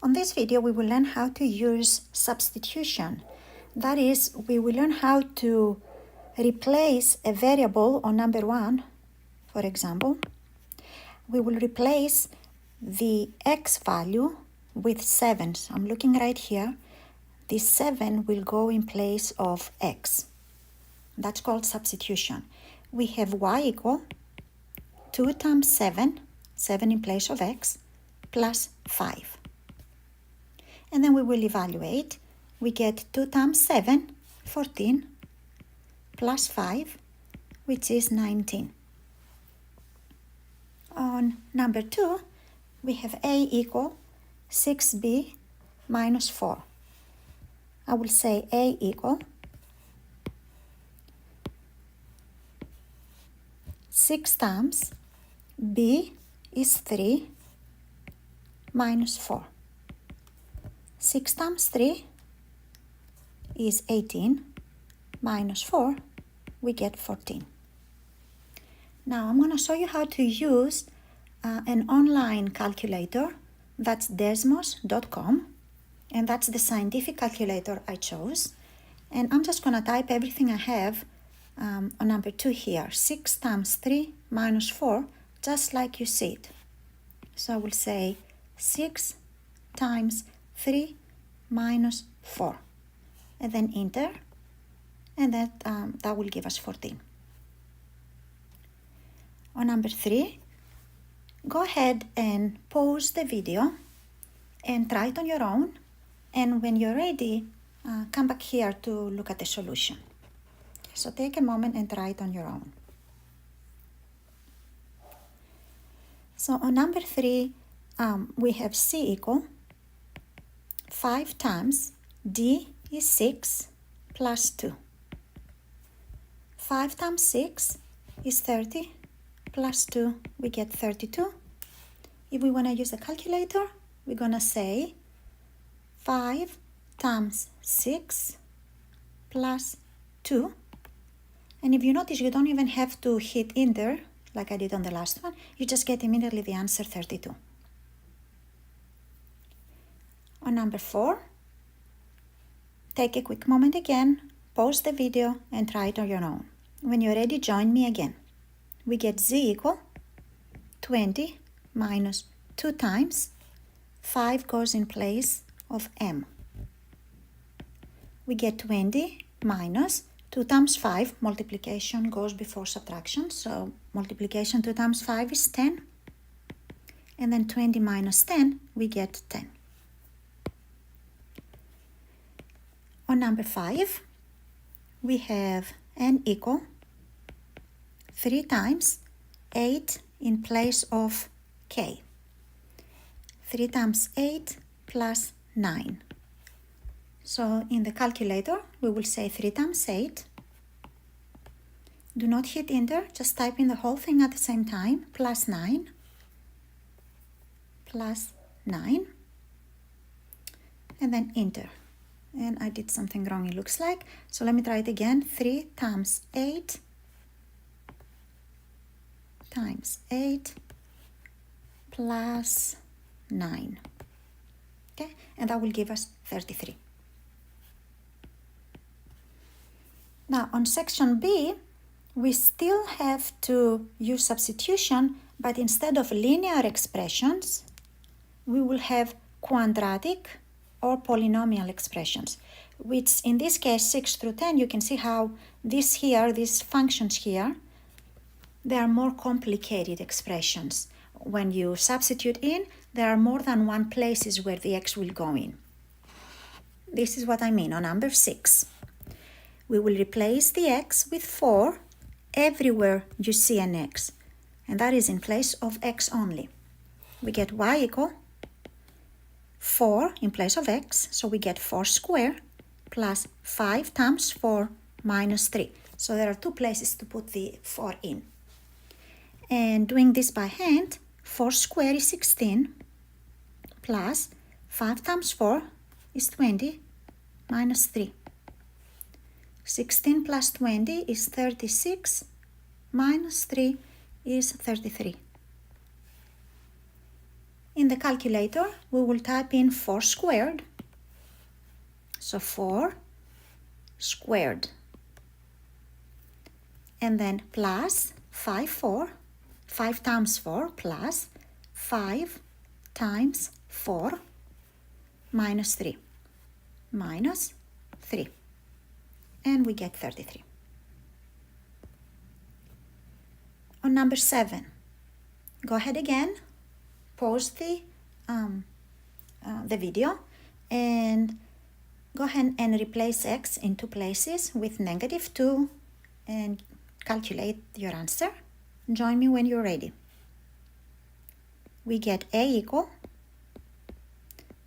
On this video, we will learn how to use substitution. That is, we will learn how to replace a variable on number 1, for example. We will replace the x value with 7. So I'm looking right here. This 7 will go in place of x. That's called substitution. We have y equal 2 times 7, 7 in place of x, plus 5. And then we will evaluate. We get 2 times 7, 14, plus 5, which is 19. On number 2, we have a equal 6b minus 4. I will say a equal 6 times b is 3 minus 4. 6 times 3 is 18 minus 4, we get 14. Now I'm going to show you how to use an online calculator. That's desmos.com, and that's the scientific calculator I chose. And I'm just going to type everything I have on number 2 here. 6 times 3 minus 4, just like you see it. So I will say 6 times 3 minus 4. And then enter, and that will give us 14. On number 3, go ahead and pause the video and try it on your own. And when you're ready, come back here to look at the solution. So take a moment and try it on your own. So on number 3, we have c equal 5 times d is 6 plus 2. 5 times 6 is 30 plus 2, we get 32. If we want to use a calculator, we're going to say 5 times 6 plus 2. And if you notice, you don't even have to hit enter like I did on the last one. You just get immediately the answer 32. On number 4, take a quick moment again, pause the video and try it on your own. When you're ready, join me again. We get z equal 20 minus 2 times 5 goes in place of m. We get 20 minus 2 times 5, multiplication goes before subtraction, so multiplication 2 times 5 is 10. And then 20 minus 10, we get 10. On number 5, we have n equal 3 times 8 in place of k. 3 times 8 plus 9. So in the calculator, we will say 3 times 8. Do not hit enter, just type in the whole thing at the same time, plus 9, and then enter. And I did something wrong, it looks like. So let me try it again. 3 times 8 times 8 plus 9. Okay, and that will give us 33. Now on section B, we still have to use substitution, but instead of linear expressions, we will have quadratic or polynomial expressions, which in this case 6 through 10, you can see how these functions here, they are more complicated expressions. When you substitute in, there are more than one places where the x will go in. This is what I mean on number 6. We will replace the x with 4 everywhere you see an x, and that is in place of x only. We get y equal 4 in place of x, so we get 4 squared plus 5 times 4 minus 3. So there are 2 places to put the 4 in. And doing this by hand, 4 squared is 16 plus 5 times 4 is 20 minus 3. 16 plus 20 is 36 minus 3 is 33. In the calculator, we will type in 4 squared. So 4 squared. And then plus 5 times 4 plus 5 times 4 minus 3. Minus 3. And we get 33. On number 7, go ahead again, pause the video, and go ahead and replace x in 2 places with -2 and calculate your answer. Join me when you're ready. We get a equal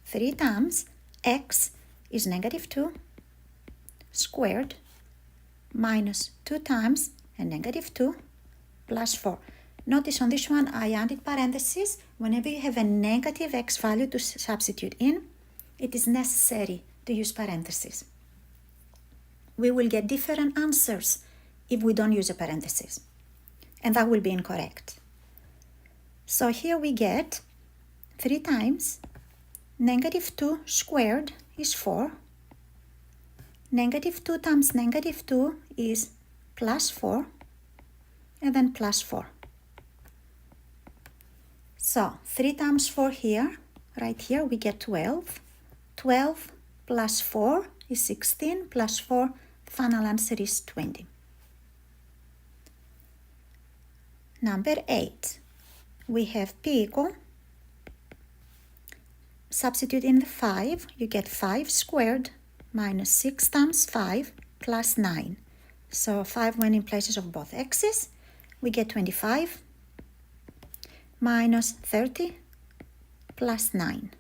3 times x is -2 squared minus 2 times a -2 plus 4. Notice on this one I added parentheses. Whenever you have a negative x value to substitute in, it is necessary to use parentheses. We will get different answers if we don't use a parenthesis, and that will be incorrect. So here we get 3 times -2 squared is 4. -2 times -2 is plus 4, and then plus 4. So 3 times 4 here, right here, we get 12. 12 plus 4 is 16, plus 4, the final answer is 20. Number 8, we have p equal, substitute in the 5, you get 5 squared minus 6 times 5 plus 9. So 5 went in places of both x's, we get 25 minus 30 plus 9.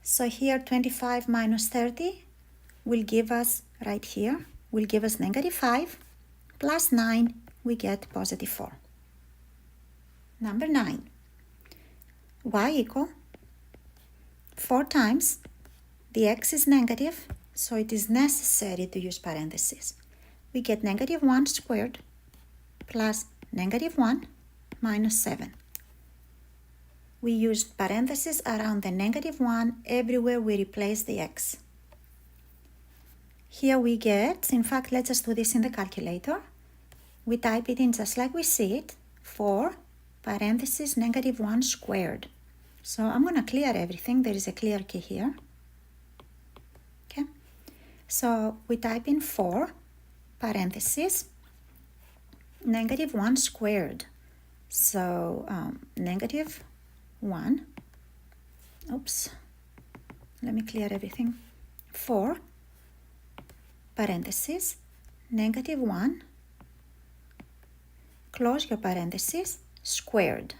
So here 25 minus 30 will give us, right here, will give us -5 plus 9, we get +4. Number 9, y equal 4 times, the x is negative, so it is necessary to use parentheses. We get -1 squared plus -1 minus 7. We used parentheses around the -1 everywhere we replace the x. Here we get, in fact, let's just do this in the calculator. We type it in just like we see it, 4 parentheses -1 squared. So I'm going to clear everything. There is a clear key here. Okay. So we type in 4 parentheses -1 squared. So -1, oops, let me clear everything. 4 parentheses -1, close your parentheses, squared.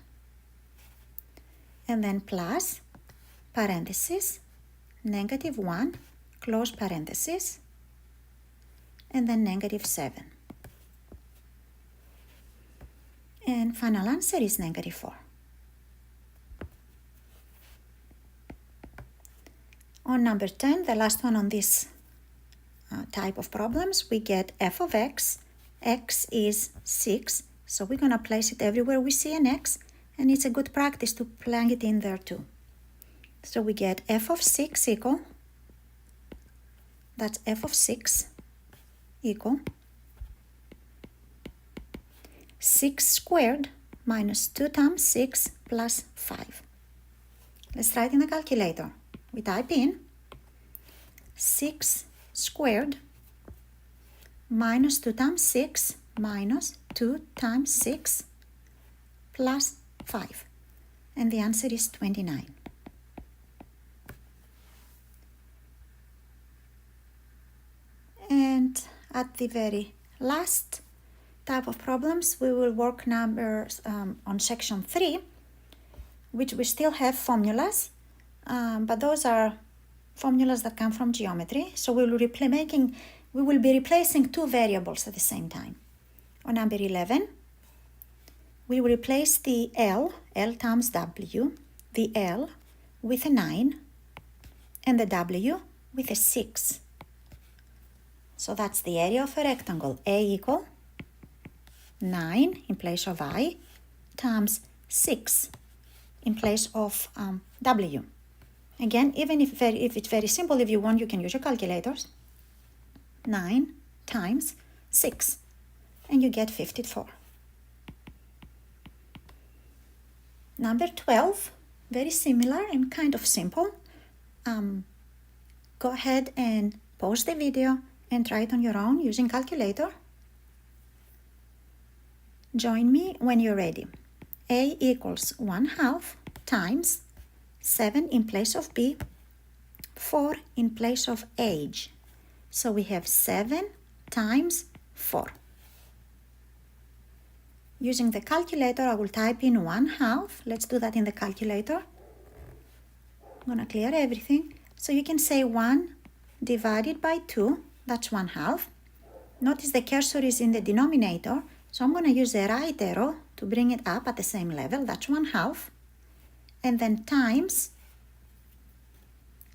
And then plus parentheses -1, close parentheses, and then -7. And final answer is -4. On number 10, the last one on this type of problems, we get f of x. X is 6, so we're going to place it everywhere we see an x, and it's a good practice to plug it in there too. So we get f of 6 equal, that's f of 6 equal 6 squared minus 2 times 6 plus 5. Let's try it in the calculator. We type in 6 squared minus 2 times 6 minus 2 times 6 plus 5. And the answer is 29. And at the very last type of problems, we will work numbers on section 3, which we still have formulas, but those are formulas that come from geometry. So we will be replacing 2 variables at the same time. On number 11, we will replace the L times W, the L with a 9, and the W with a 6. So that's the area of a rectangle. A equal 9 in place of I times 6 in place of W. Again, even if it's very simple, if you want, you can use your calculators. 9 times 6, and you get 54. Number 12, very similar and kind of simple. Go ahead and pause the video and try it on your own using calculator. Join me when you're ready. A equals 1/2 times 7 in place of B, 4 in place of age. So we have 7 times 4. Using the calculator, I will type in 1/2. Let's do that in the calculator. I'm going to clear everything. So you can say 1 divided by 2, that's 1/2. Notice the cursor is in the denominator, so I'm going to use the right arrow to bring it up at the same level, that's 1/2. And then times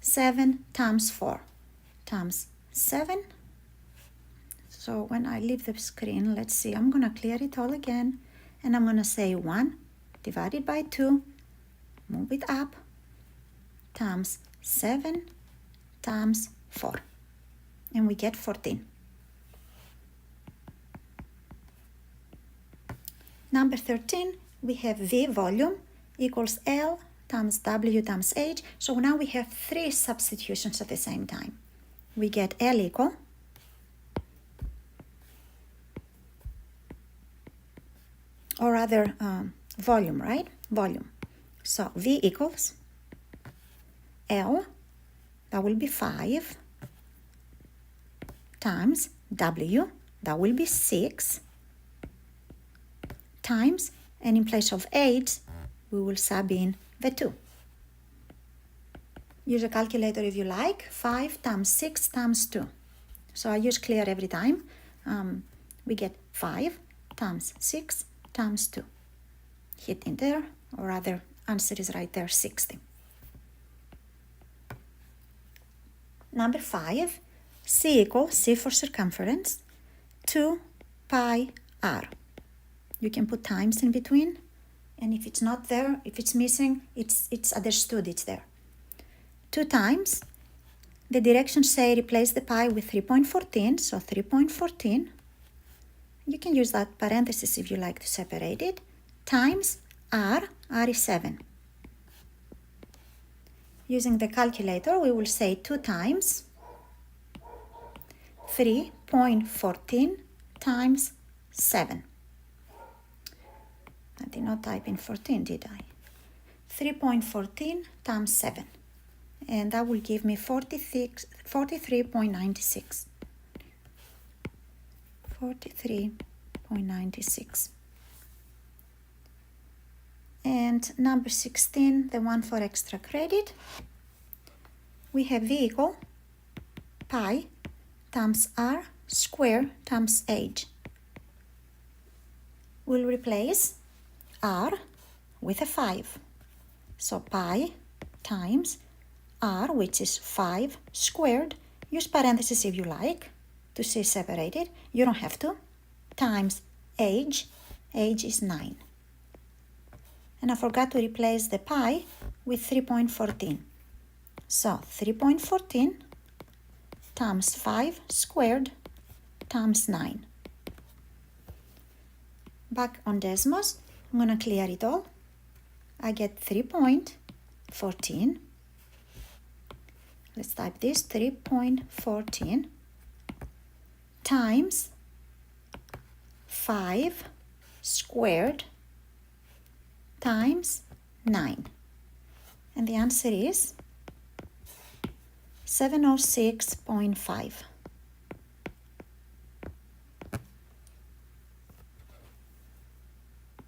7 times 4 times 7. So when I leave the screen, let's see, I'm going to clear it all again, and I'm going to say 1 divided by 2, move it up, times 7 times 4, and we get 14. Number 13, we have V volume equals L times W times H. So now we have 3 substitutions at the same time. We get L equal or rather volume, right? Volume. So V equals L, that will be 5, times W, that will be 6, times, and in place of 8, we will sub in the 2. Use a calculator if you like. 5 times 6 times 2. So I use clear every time. We get 5 times 6 times 2. Hit enter, or rather, answer is right there, 60. Number 5, C equals, C for circumference, 2 pi r. You can put times in between, and if it's not there, if it's missing, it's understood it's there. 2 times, the directions say replace the pi with 3.14, so 3.14. You can use that parenthesis if you like to separate it, times r is 7. Using the calculator, we will say 2 times 3.14 times 7. I did not type in 14, did I? 3.14 times 7. And that will give me 43.96. 43.96. And number 16, the one for extra credit, we have V equal pi times r squared times h. We'll replace r with a 5. So pi times r, which is 5 squared, use parentheses if you like to see separated, you don't have to, times age is 9. And I forgot to replace the pi with 3.14. So 3.14 times 5 squared times 9. Back on Desmos, I'm going to clear it all. I get 3.14. Let's type this, 3.14 times 5 squared times 9. And the answer is 706.5.